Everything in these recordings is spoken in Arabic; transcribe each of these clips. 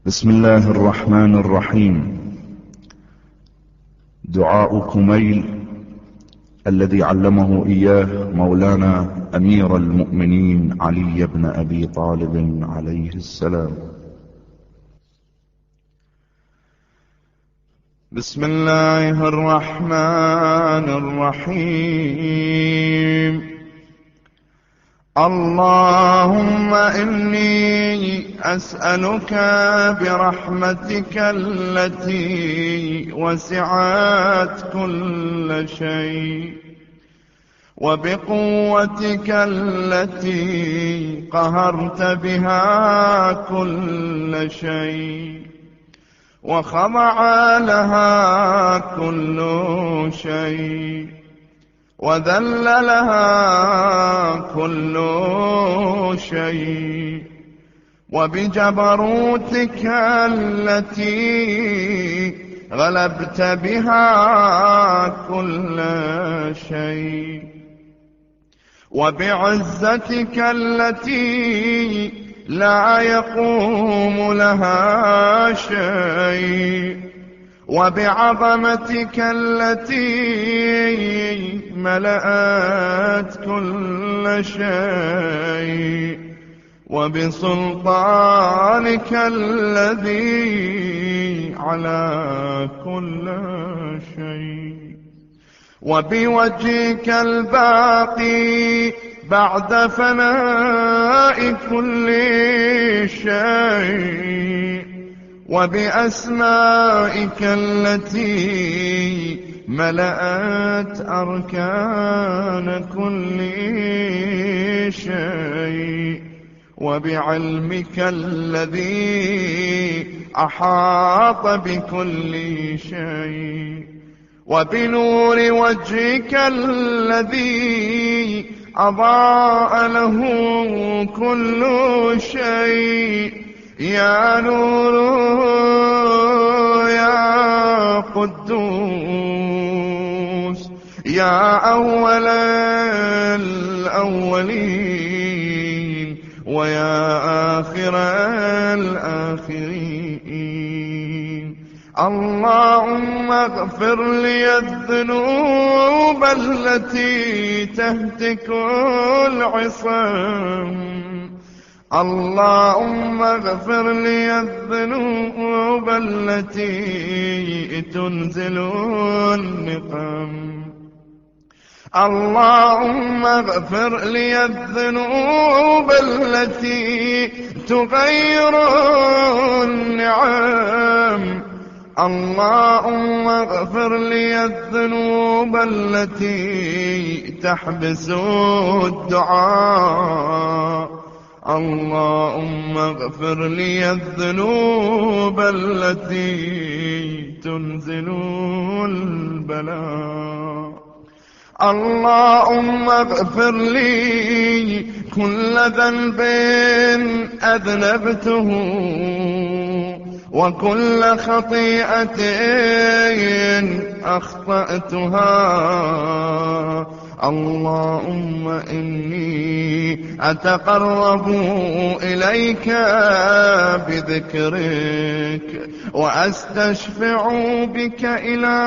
بسم الله الرحمن الرحيم. دعاء كميل الذي علمه إياه مولانا أمير المؤمنين علي بن أبي طالب عليه السلام. بسم الله الرحمن الرحيم. اللهم إني أسألك برحمتك التي وسعت كل شيء، وبقوتك التي قهرت بها كل شيء، وخضع لها كل شيء، وذل لها كل شيء، وبجبروتك التي غلبت بها كل شيء، وبعزتك التي لا يقوم لها شيء، وبعظمتك التي ملأت كل شيء، وبسلطانك الذي على كل شيء، وبوجهك الباقي بعد فناء كل شيء، وبأسمائك التي ملأت أركان كل شيء، وبعلمك الذي أحاط بكل شيء، وبنور وجهك الذي أضاء له كل شيء. يا نور يا قدوس يا أول الأولين ويا آخر الآخرين. اللهم اغفر لي الذنوب التي تهتك العصام. اللهم اغفر لي الذنوب التي تنزل النقم. اللهم اغفر لي الذنوب التي تغير النعم. اللهم اغفر لي الذنوب التي تحبس الدعاء. اللهم اغفر لي الذنوب التي تنزل البلاء. اللهم اغفر لي كل ذنب أذنبته وكل خطيئة أخطأتها. اللهم إني أتقرب إليك بذكرك وأستشفع بك إلى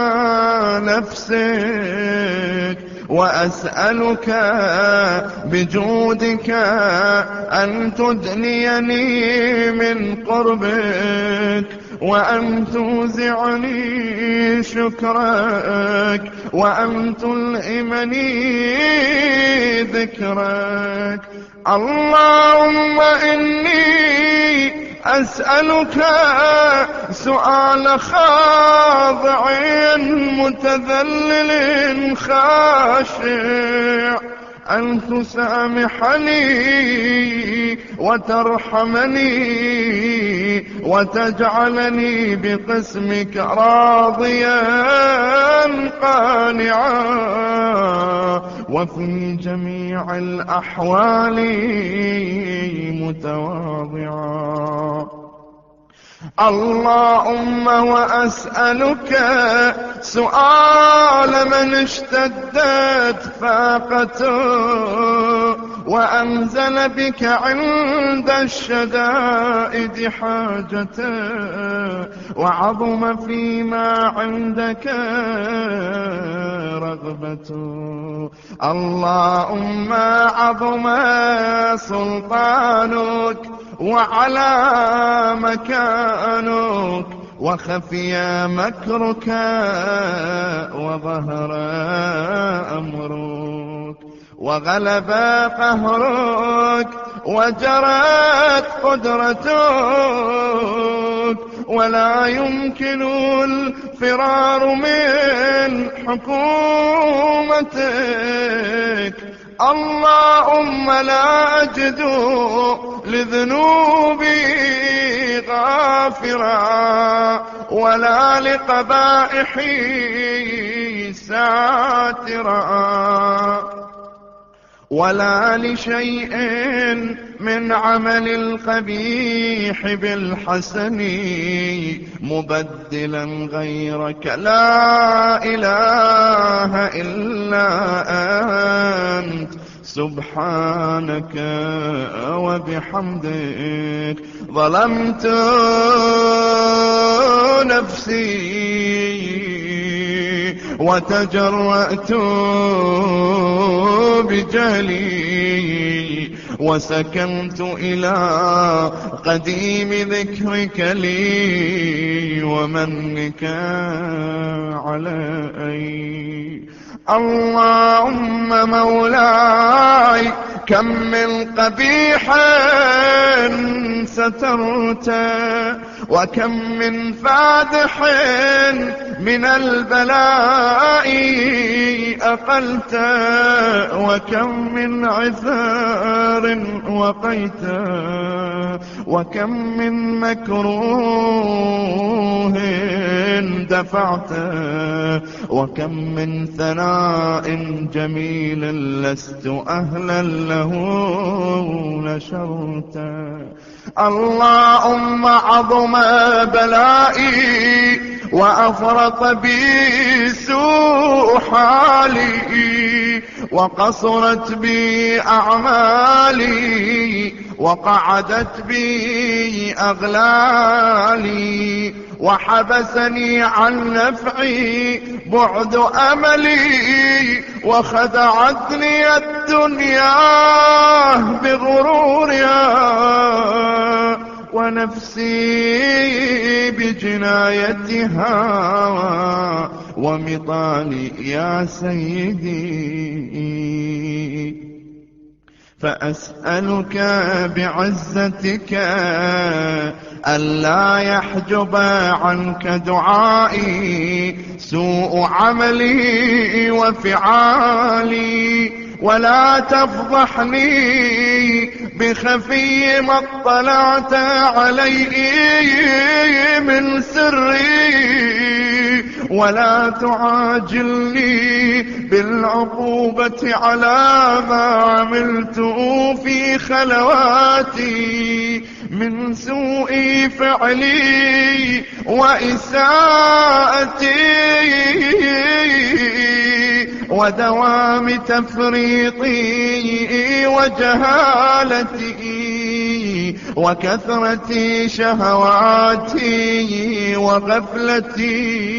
نفسك، وأسألك بجودك أن تدنيني من قربك، وأن توزعني شكرك، وأن تلهمني ذكرك. اللهم إني أسألك سؤال خاضع متذلل خاشع، أن تسامحني وترحمني وتجعلني بقسمك راضيا قانعا، وفي جميع الأحوال متواضعا. اللهم وأسألك سؤال من اشتدت فاقته وأنزل بك عند الشدائد حاجته، وعظم فيما عندك رغبته. اللهم عظم سلطانك وعلى مكانك، وخفي مكرك وظهر أمرك، وغلب قهرك وجرت قدرتك، ولا يمكن الفرار من حكومتك. اللهم لا أجد لذنوبي غافرا، ولا لقبائحي ساترا، ولا لشيء من عمل القبيح بالحسن مبدلا غيرك. لا إله إلا أنت سبحانك وبحمدك ظلمت نفسي وتجرأت بجهلي، وسكنت إلى قديم ذكرك لي ومنك علي. اللهم مولاي كم من قبيح سترت، وكم من فادح من البلاء أقلت، وكم من عثار وقيت، وكم من مكروه دفعت، وكم من ثناء جميل لست أهلا له نشرت. اللهم عظم بلائي وأفرط بي سوء حالي، وقصرت بي أعمالي، وقعدت بي أغلالي، وحبسني عن نفعي بعد أملي، وخدعتني الدنيا بغرورها، ونفسي بجنايتها ومطالي يا سيدي. فأسألك بعزتك ألا يحجب عنك دعائي سوء عملي وفعالي، ولا تفضحني بخفي ما اطلعت عليه من سري، ولا تعاجلني بالعقوبة على ما عملت في خلواتي من سوء فعلي وإساءتي ودوام تفريطي وجهالتي وكثرة شهواتي وغفلتي.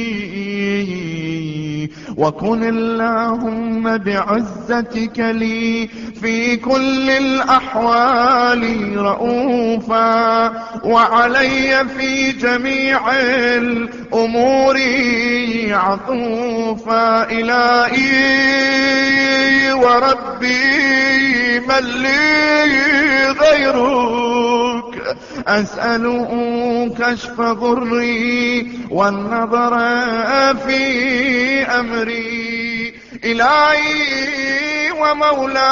وكن اللهم بعزتك لي في كل الأحوال رؤوفا، وعلي في جميع الأمور عطوفا. إلهي وربي من لي غيرك، أسأله كشف ضري والنظر في أمري. إلهي ومولاي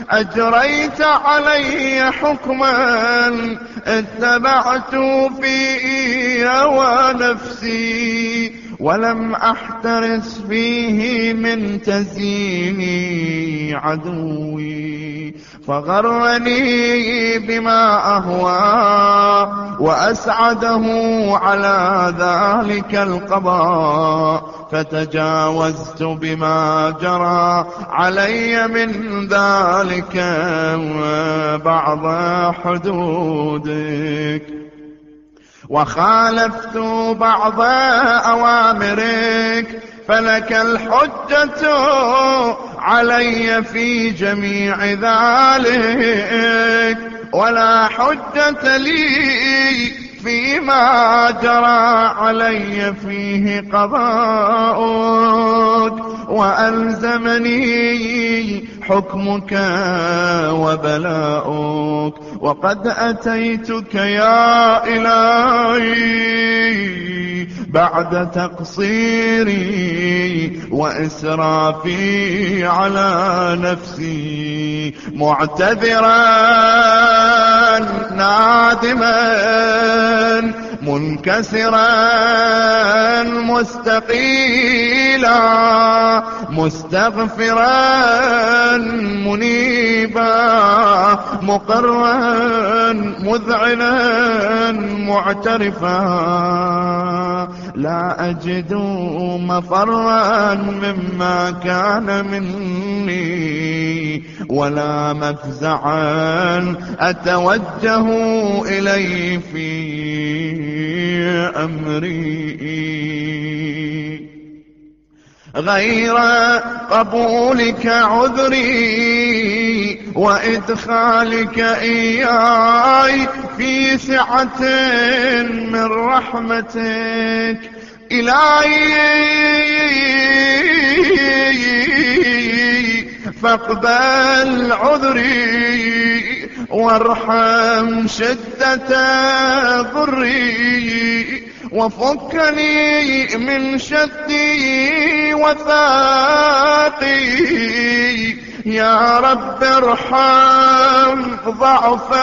أجريت علي حكما اتبعت فيه هوى نفسي، ولم أحترس فيه من تزيين عدوي. فغرني بما أهوى وأسعده على ذلك القضاء، فتجاوزت بما جرى علي من ذلك بعض حدودك، وخالفت بعض أوامرك، فلك الحجة علي في جميع ذلك، ولا حجة لي فيما جرى علي فيه قضاؤك، وألزمني حكمك وبلاؤك، وقد أتيتك يا إلهي بعد تقصيري وإسرافي على نفسي، معتذرا نادما منكسرا مستقيلا مستغفرا منيبا مقرا مذعنا معترفا، لا أجد مفرا مما كان مني، ولا مفزعا أتوجه إليه في أمري، غير قبولك عذري وإدخالك إياي في سعة من رحمتك. إلهي فاقبل عذري وارحم شدة ضري، وفكني من شدي وثاقي، يا رب ارحم ضعف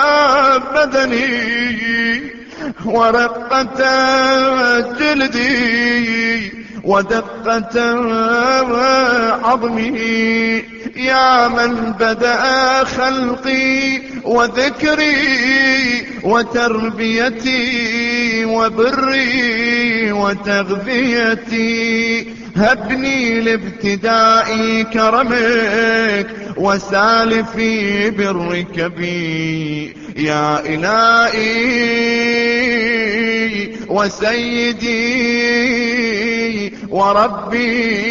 بدني ورقة جلدي ودقة عظمي، يا من بدأ خلقي وذكري وتربيتي وبري وتغذيتي، هبني لابتداء كرمك وسالفي برك بي، يا إلهي وسيدي وربي،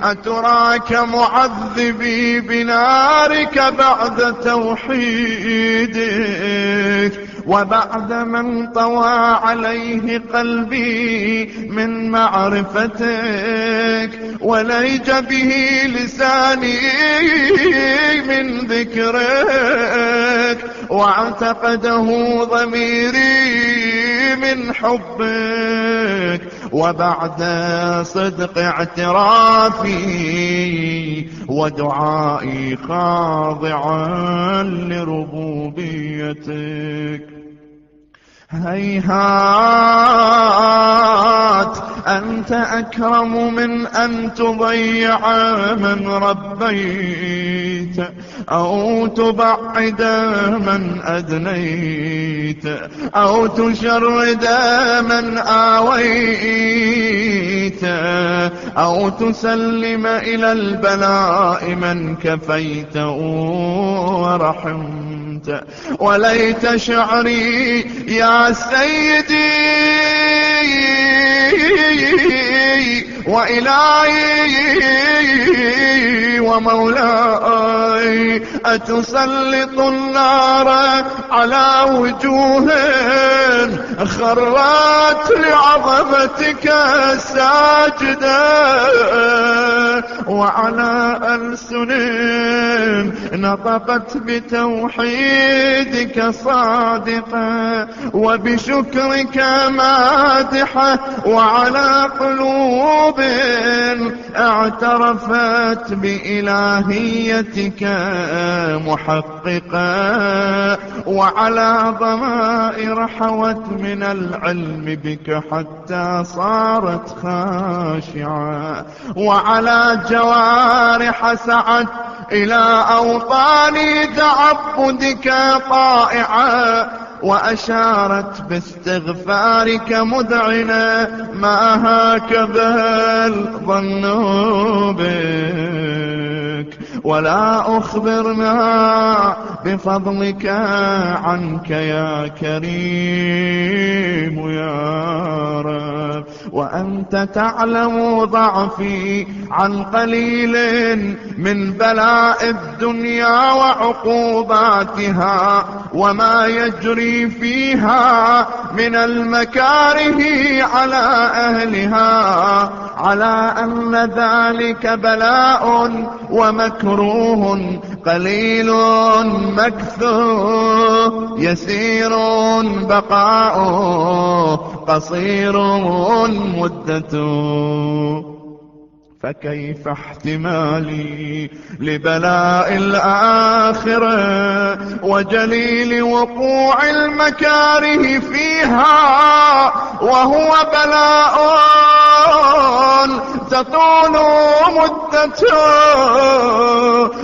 أتراك معذبي بنارك بعد توحيدك، وبعد من طوى عليه قلبي من معرفتك، وليج به لساني من ذكرك، واعتقده ضميري من حبك، وبعد صدق اعترافي ودعائي خاضعا لربوبيتك. هيهات أنت أكرم من أن تضيع من ربيت، أو تبعد من أدنيت، أو تشرد من آويت، أو تسلم إلى البلاء من كفيت ورحمت. وليت شعري يا سيدي وإلهي ومولاي، أتسلط النار على وجوه خرت لعظمتك ساجدة، وعلى ألسن نطقت بتوحيدك صادقة، وبشكرك مادحة، وعلى قلوب اعترفت بإلهيتك محققة، وعلى ضمائر حوت من العلم بك حتى صارت خاشعة، وعلى جوارح سعت إلى أوطان تعبدك طائعة، وأشارت باستغفارك مذعنة ما هكذا الظن بك، ولا أخبرنا بفضلك عنك يا كريم يا رب. وأنت تعلم ضعفي عن قليل من بلاء الدنيا وعقوباتها وما يجري فيها من المكاره على أهلها، على أن ذلك بلاء ومكروه قليل مكثور، يسير بقاؤه قصير مدته. فكيف احتمالي لبلاء الآخرة وجليل وقوع المكاره فيها وهو بلاء تطول مدته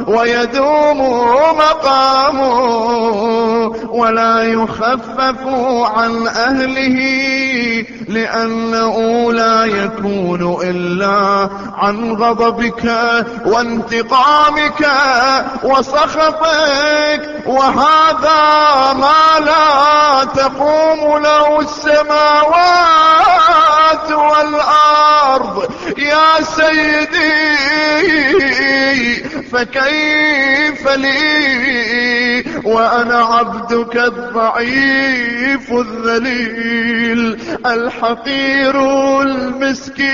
ويدوم مقامه ولا يخفف عن أهله، لأنه لا يكون إلا عن غضبك وانتقامك وسخطك، وهذا ما لا تقوم له السماوات والأرض يا سيدي. فكيف لي وأنا عبدك الضعيف الذليل الحقير المسكين،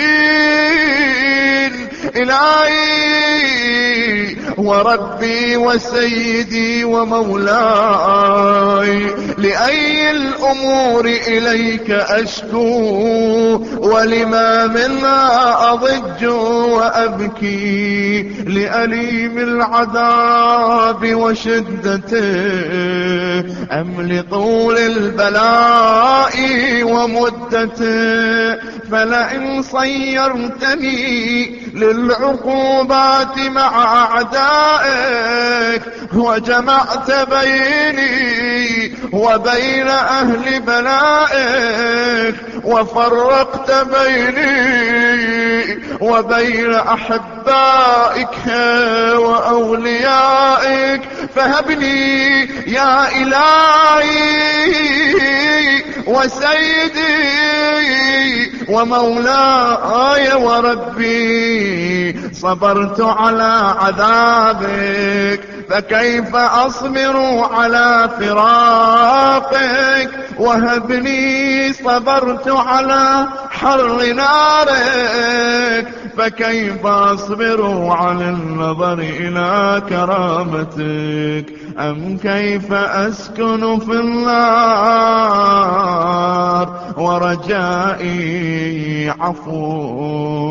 إلهي وربي وسيدي ومولاي، لأي الأمور إليك أشكو ولما منها أضج وأبكي، لأليم العذاب وشدته أم لطول البلاء ومدته. فلئن صيرتني للعقوبات مع أعدائك وجمعت بيني وبين أهل بلائك وفرقت بيني وبين أحبائك وأوليائك، فهبني يا إلهي وسيدي ومولاي وربي، صبرت على عذابك فكيف أصبر على فراقك، وهبني صبرت على حر نارك فكيف أصبر على النظر إلى كرامتك، أم كيف أسكن في النار ورجائي عفوك.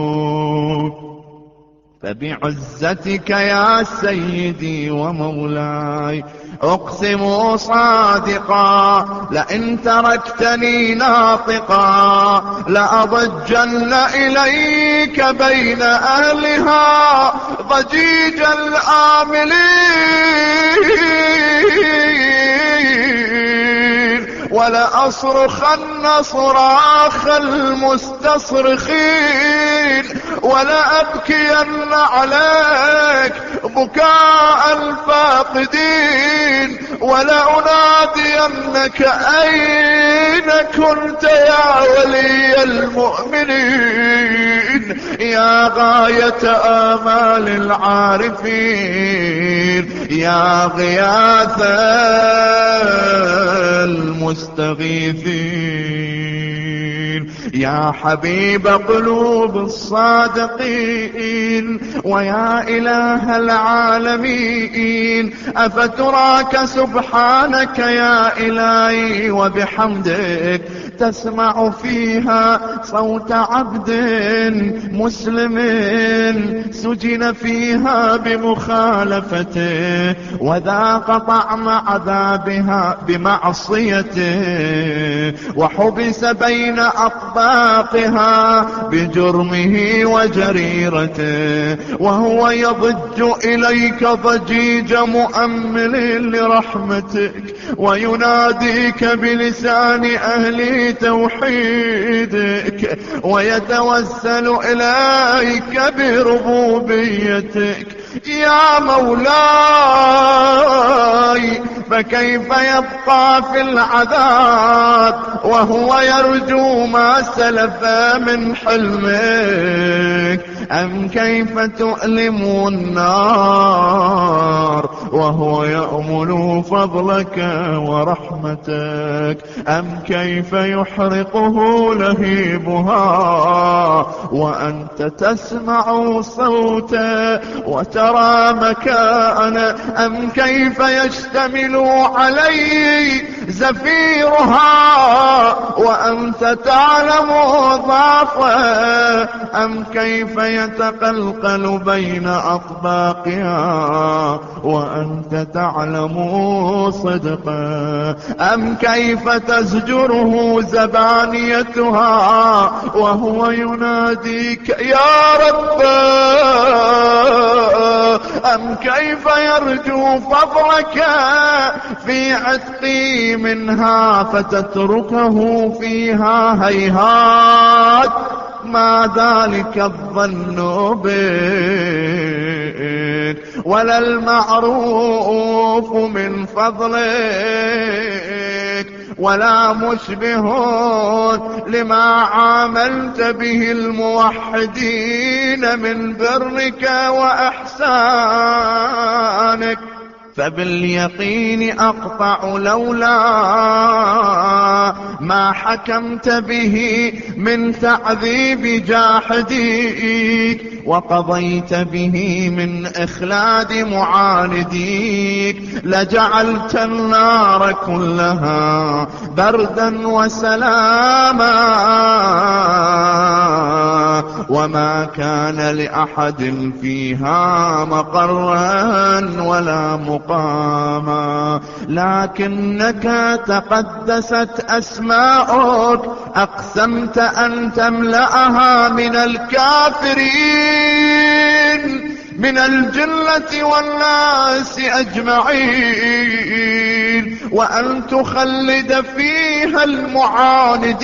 فبعزتك يا سيدي ومولاي أقسم صادقا لئن تركتني ناطقا لأضجن إليك بين أهلها ضجيج الآملين، ولأصرخن صراخ المستصرخين، ولأبكين عليك بكاء الفاقدين، ولأنادينك أين كنت يا ولي المؤمنين، يا غاية آمال العارفين، يا غياث المستغيثين، يا حبيب قلوب الصادقين، ويا إله العالمين. أفتراك سبحانك يا إلهي وبحمدك تسمع فيها صوت عبد مسلم سجن فيها بمخالفته وذاق طعم عذابها بمعصيته وحبس بين أطباقها بجرمه وجريرته وهو يضج إليك ضجيج مؤمل لرحمتك ويناديك بلسان أهل توحيدك ويتوسل إليك بربوبيتك يا مولاي. فكيف يبقى في العذاب وهو يرجو ما سلف من حلمك؟ أم كيف تؤلم النار وهو يأمل فضلك ورحمتك؟ أم كيف يحرقه لهيبها وأنت تسمع صوته وترى مكانه؟ أم كيف يشتمل عليه زفيرها وأنت تعلم ضعفه؟ أم كيف يتقلقل بين أطباقها وأنت تعلم صدقه؟ أم كيف تزجره زبانيتها وهو يناديك يا رب؟ أم كيف يرجو فضلك في عتقي منها فتتركه فيها هيهات؟ ما ذلك الظن بك ولا المعروف من فضلك ولا مشبه لما عاملت به الموحدين من برك وإحسانك. فباليقين أقطع لولا ما حكمت به من تعذيب جاحديك وقضيت به من إخلاد معانديك لجعلت النار كلها بردا وسلاما وما كان لأحد فيها مقرا ولا مقاما. لكنك تقدست أسماؤك أقسمت أن تملأها من الكافرين من الجنة والناس أجمعين وأن تخلد فيها المعاندين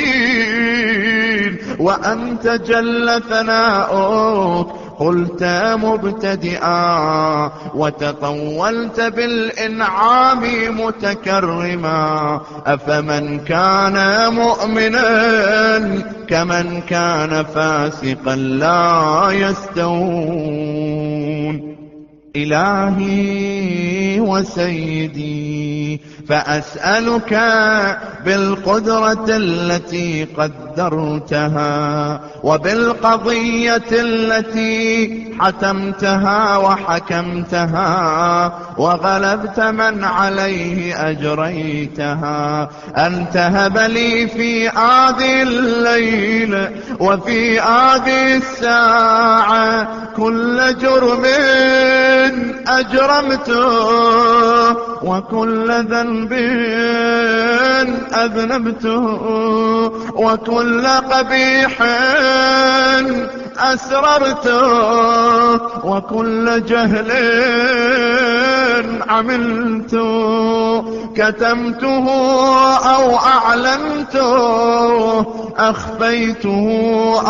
وأنت جل ثناؤك قلت مبتدئا وتطولت بالإنعام متكرما. أفمن كان مؤمنا كمن كان فاسقا لا يستوون. إلهي وسيدي فأسألك بالقدرة التي قدرتها وبالقضية التي حتمتها وحكمتها وغلبت من عليه أجريتها أن تهب لي في هذه الليل وفي هذه الساعة كل جرم أجرمته وكل ذنب أذنبته وكل قبيح أسررته وكل جهل عملته كتمته أو أعلنته أخفيته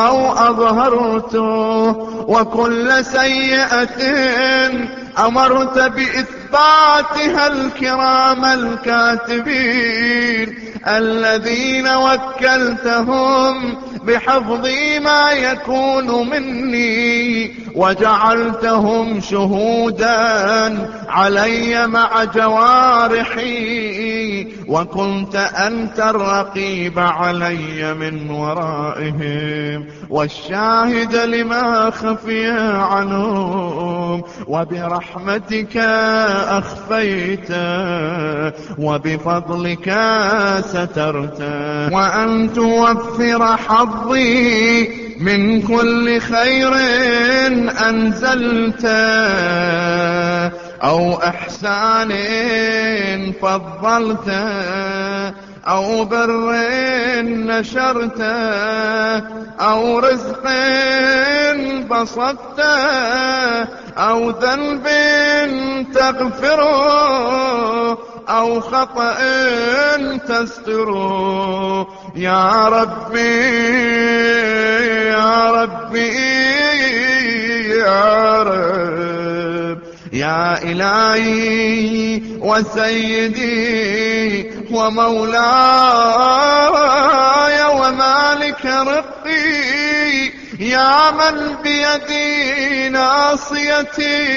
أو أظهرته وكل سيئة أمرت بإثباتها الكرام الكاتبين الذين وكلتهم بحفظ ما يكون مني وجعلتهم شهودا علي مع جوارحي وكنت أنت الرقيب علي من ورائهم والشاهد لما خفي عنهم، وبرحمتك أخفيت وبفضلك سترت، وأن توفر حظي من كل خير أنزلت أو إحسان فضلت أو بر نشرت أو رزق بسطت أو ذنب تغفره أو خطأ تستره. يا ربي يا ربي يا رب، يا إلهي وسيدي ومولاي ومالك رقي، يا من بيدي ناصيتي،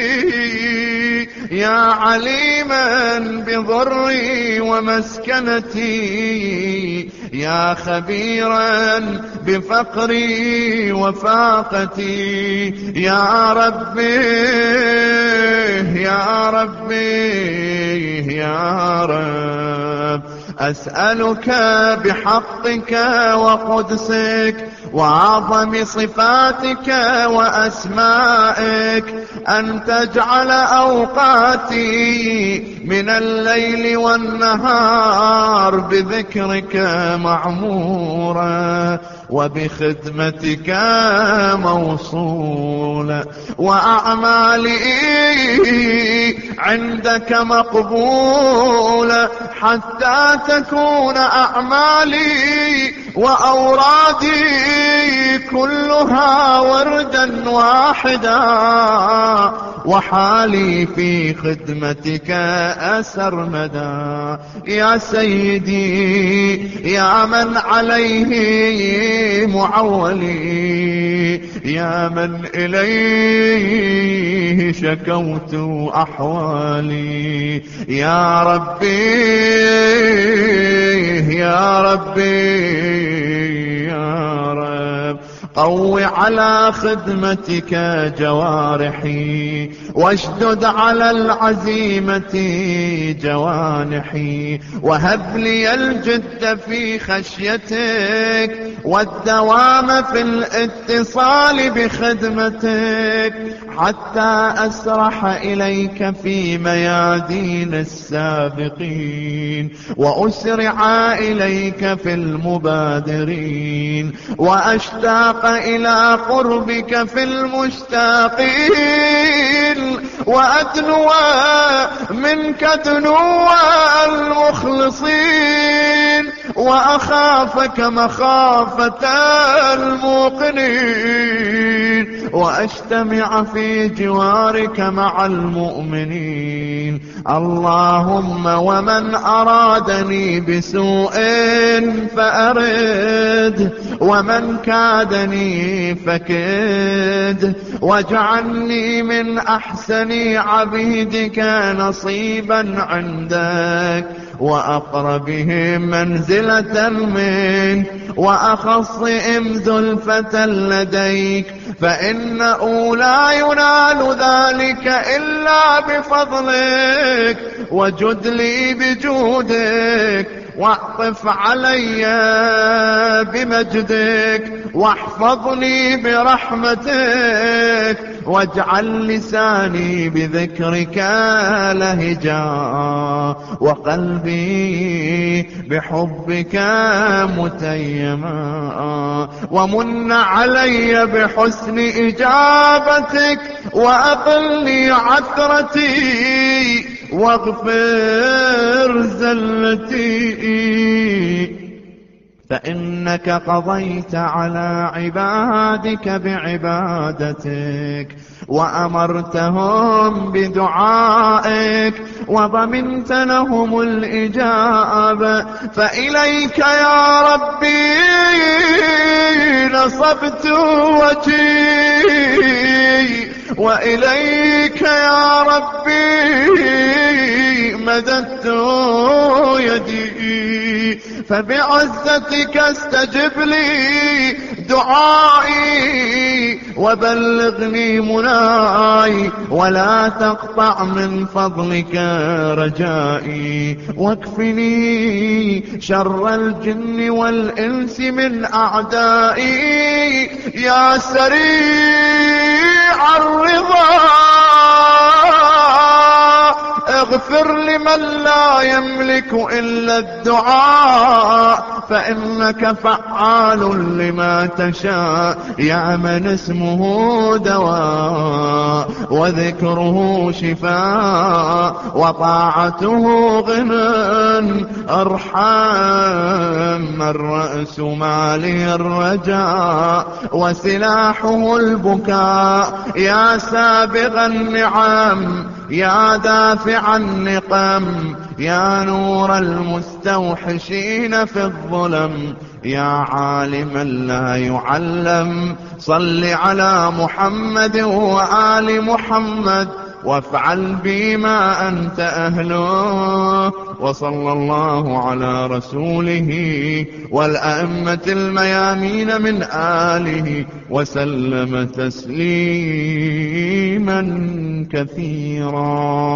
يا عليما بضري ومسكنتي، يا خبيرا بفقري وفاقتي. يا ربي يا ربي يا رب، أسألك بحقك وقدسك وعظم صفاتك وأسمائك أن تجعل أوقاتي من الليل والنهار بذكرك معمورة وبخدمتك موصولة، وأعمالي عندك مقبولة، حتى تكون أعمالي وأورادي كلها وردا واحدا، وحالي في خدمتك أسرمدا. يا سيدي يا من عليه معولي، يا من إليه شكوت أحوالي، يا ربي يا ربي يا رب، قو على خدمتك جوارحي واشدد على العزيمة جوانحي، وهب لي الجد في خشيتك والدوام في الاتصال بخدمتك، حتى أسرح إليك في ميادين السابقين، وأسرع إليك في المبادرين، وأشتاق إلى قربك في المشتاقين، وأدنو منك دنو المخلصين، وأخافك مخافة الموقنين، وأجتمع في جوارك مع المؤمنين. اللهم ومن أرادني بسوء فأرد، ومن كادني فكد، واجعلني من أحسن عبيدك نصيبا عندك، وأقربهم منزلة منك، وأخصهم زلفة لديك، فإنه لا ينال ذلك إلا بفضلك، وجد لي بجودك، واعطف علي بمجدك، واحفظني برحمتك، واجعل لساني بذكرك لهجا، وقلبي بحبك متيما، ومن علي بحسن إجابتك، وأقلني عثرتي، واغفر زلتي، فإنك قضيت على عبادك بعبادتك، وأمرتهم بدعائك، وضمنت لهم الإجابة، فإليك يا ربي نصبت وجهي، وإليك يا ربي مددت يدي. فبعزتك استجب لي دعائي وبلغني مناي، ولا تقطع من فضلك رجائي، واكفني شر الجن والإنس من أعدائي. يا سريع الرضا اغفر لمن لا يملك إلا الدعاء، فإنك فعال لما تشاء. يا من اسمه دواء وذكره شفاء وطاعته غنى، ارحم الرأس مالي الرجاء وسلاحه البكاء. يا سابغ النعم يا دافع النقم، يا نور المستوحشين في الظلم، يا عالما لا يعلم، صل على محمد وآل محمد وافعل بي ما أنت أهله. وصلى الله على رسوله والأئمة الميامين من آله وسلم تسليما كثيرا.